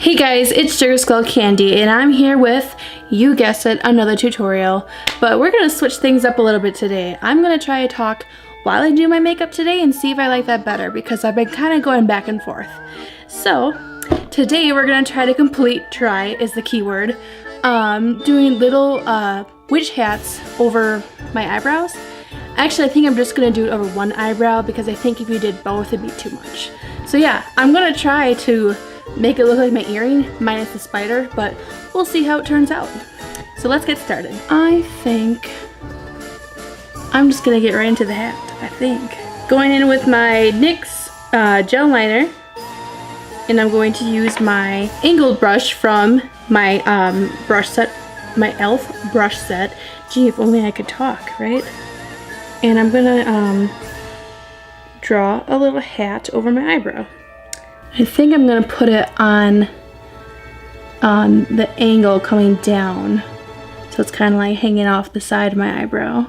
Hey guys, it's Sugar Skull Candy and I'm here with, you guessed it, another tutorial. But we're going to switch things up a little bit today. I'm going to try to talk while I do my makeup today and see if I like that better because I've been kind of going back and forth. So, today we're going to try to try is the keyword, doing little witch hats over my eyebrows. Actually, I think I'm just going to do it over one eyebrow because I think if you did both it'd be too much. So yeah, I'm going to try to make it look like my earring, minus the spider, but we'll see how it turns out. So let's get started. I think I'm just gonna get right into the hat, I think. Going in with my NYX gel liner, and I'm going to use my angled brush from my brush set, my e.l.f. brush set. Gee, if only I could talk, right? And I'm gonna draw a little hat over my eyebrow. I think I'm gonna put it on the angle coming down, so it's kind of like hanging off the side of my eyebrow.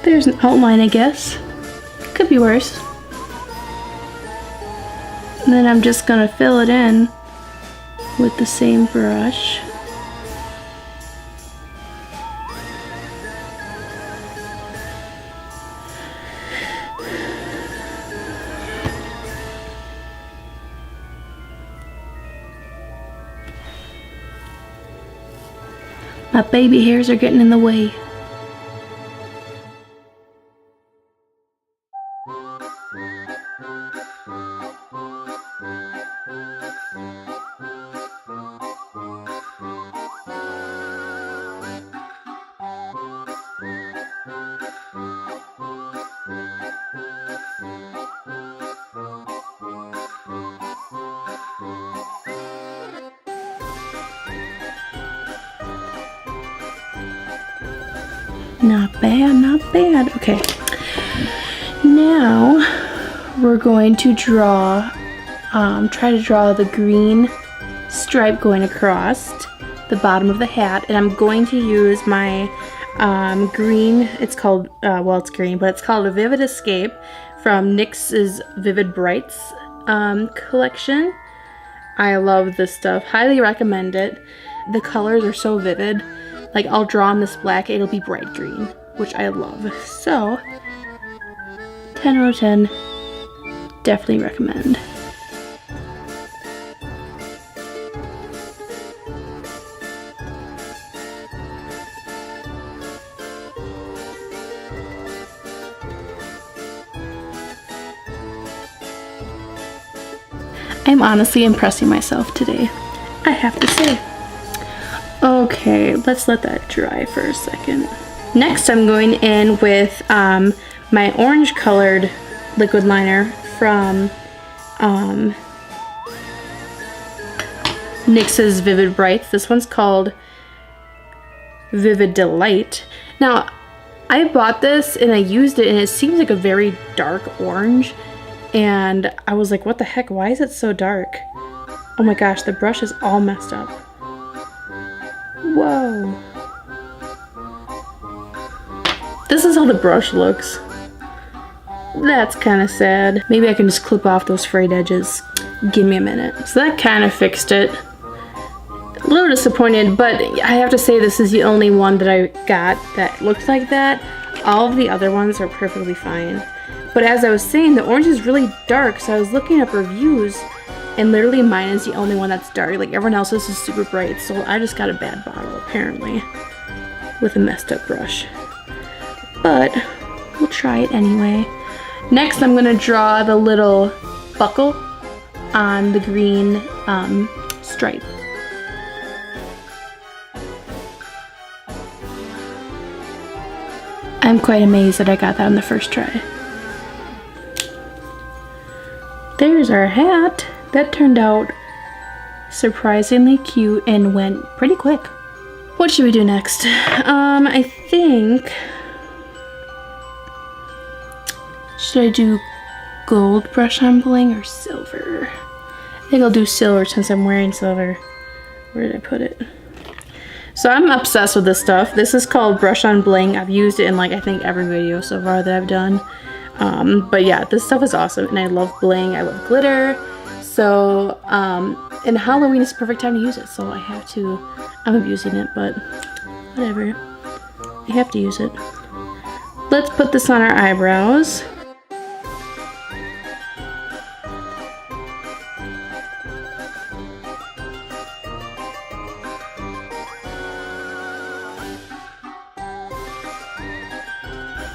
There's an outline, I guess. Could be worse. And then I'm just gonna fill it in with the same brush. My baby hairs are getting in the way. Not bad, not bad. Okay. Now we're going to draw, try to draw the green stripe going across the bottom of the hat, and I'm going to use my green, it's called, well it's green, but it's called a Vivid Escape from NYX's Vivid Brights collection. I love this stuff, highly recommend it. The colors are so vivid. Like, I'll draw on this black, it'll be bright green, which I love. So, 10 out of 10, definitely recommend. I'm honestly impressing myself today, I have to say. Okay, let's let that dry for a second. Next, I'm going in with my orange colored liquid liner from NYX's Vivid Brights. This one's called Vivid Delight. Now, I bought this and I used it and it seems like a very dark orange. And I was like, what the heck? Why is it so dark? Oh my gosh, the brush is all messed up. Whoa. This is how the brush looks. That's kind of sad. Maybe I can just clip off those frayed edges. Give me a minute. So that kind of fixed it. A little disappointed, but I have to say this is the only one that I got that looks like that. All of the other ones are perfectly fine. But as I was saying, the orange is really dark, so I was looking up reviews, and literally mine is the only one that's dark. Like, everyone else's is super bright, so I just got a bad bottle, apparently, with a messed up brush. But we'll try it anyway. Next, I'm gonna draw the little buckle on the green stripe. I'm quite amazed that I got that on the first try. There's our hat. That turned out surprisingly cute and went pretty quick. What should we do next? I think, should I do gold brush on bling or silver? I think I'll do silver since I'm wearing silver. Where did I put it? So I'm obsessed with this stuff. This is called brush on bling. I've used it in like I think every video so far that I've done. But yeah, this stuff is awesome and I love bling. I love glitter. So and Halloween is the perfect time to use it. So I have to, I'm abusing it, but whatever. You have to use it. Let's put this on our eyebrows.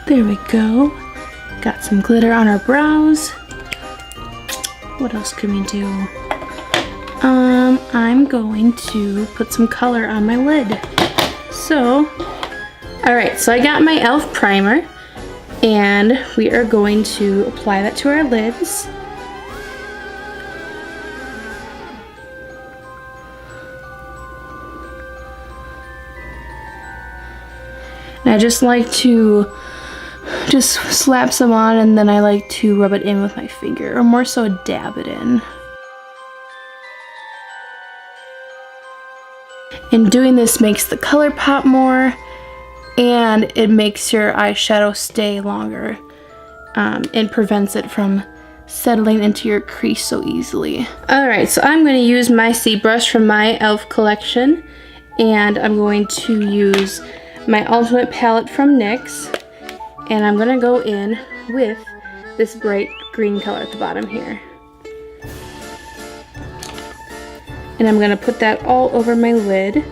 There we go. Got some glitter on our brows. What else can we do? I'm going to put some color on my lid. So, alright, so I got my e.l.f. primer and we are going to apply that to our lids. And I just like to just slap some on and then I like to rub it in with my finger, or more so dab it in. And doing this makes the color pop more and it makes your eyeshadow stay longer and prevents it from settling into your crease so easily. Alright, so I'm going to use my C brush from my e.l.f. collection and I'm going to use my Ultimate palette from NYX. And I'm gonna go in with this bright green color at the bottom here. And I'm gonna put that all over my lid.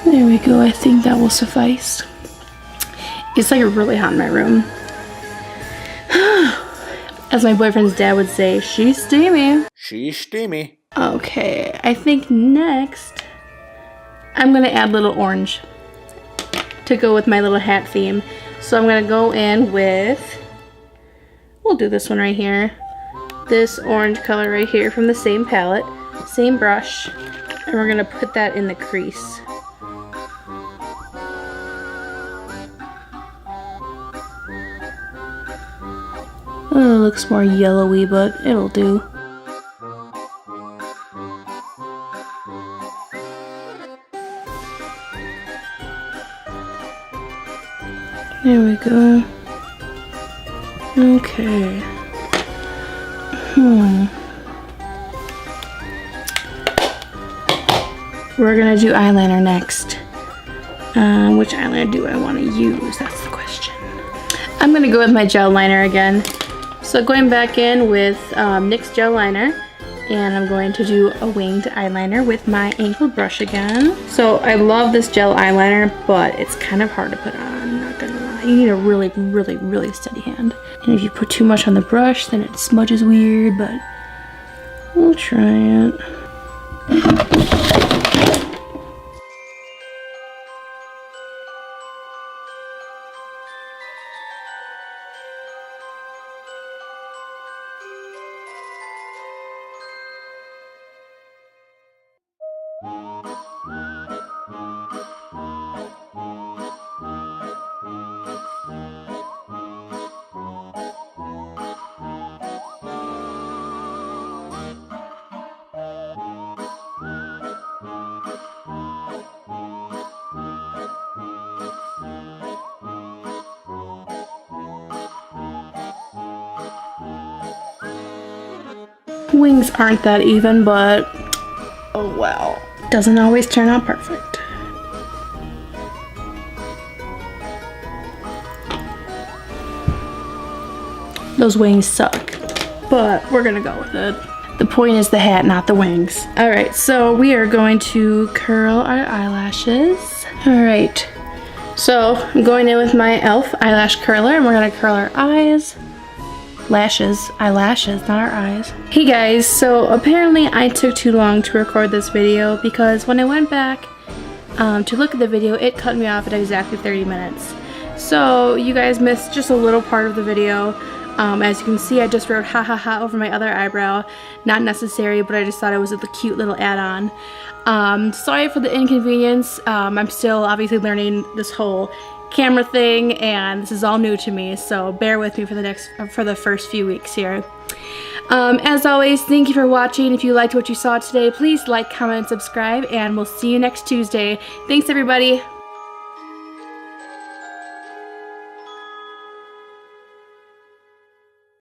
There we go, I think that will suffice. It's like really hot in my room. As my boyfriend's dad would say, she's steamy. She's steamy. Okay, I think next I'm gonna add little orange to go with my little hat theme. So I'm gonna go in with, we'll do this one right here. This orange color right here from the same palette, same brush, and we're gonna put that in the crease. Oh, it looks more yellowy, but it'll do. There we go. Okay. We're gonna do eyeliner next. Which eyeliner do I want to use? That's the question. I'm gonna go with my gel liner again. So going back in with NYX gel liner, and I'm going to do a winged eyeliner with my angled brush again. So I love this gel eyeliner, but it's kind of hard to put on, I'm not gonna lie. You need a really, really, really steady hand. And if you put too much on the brush, then it smudges weird, but we'll try it. Wings aren't that even, but oh well. Doesn't always turn out perfect. Those wings suck, but we're gonna go with it. The point is the hat, not the wings. Alright, so we are going to curl our eyelashes. Alright, So I'm going in with my e.l.f. eyelash curler and we're gonna curl our eyes. Eyelashes, not our eyes. Hey guys, so apparently I took too long to record this video because when I went back to look at the video, it cut me off at exactly 30 minutes. So you guys missed just a little part of the video. As you can see, I just wrote ha ha ha over my other eyebrow. Not necessary, but I just thought it was a cute little add-on. Sorry for the inconvenience. I'm still obviously learning this whole camera thing, and this is all new to me, so bear with me for the first few weeks here. As always, thank you for watching. If you liked what you saw today, please like, comment, and subscribe, and we'll see you next Tuesday. Thanks, everybody.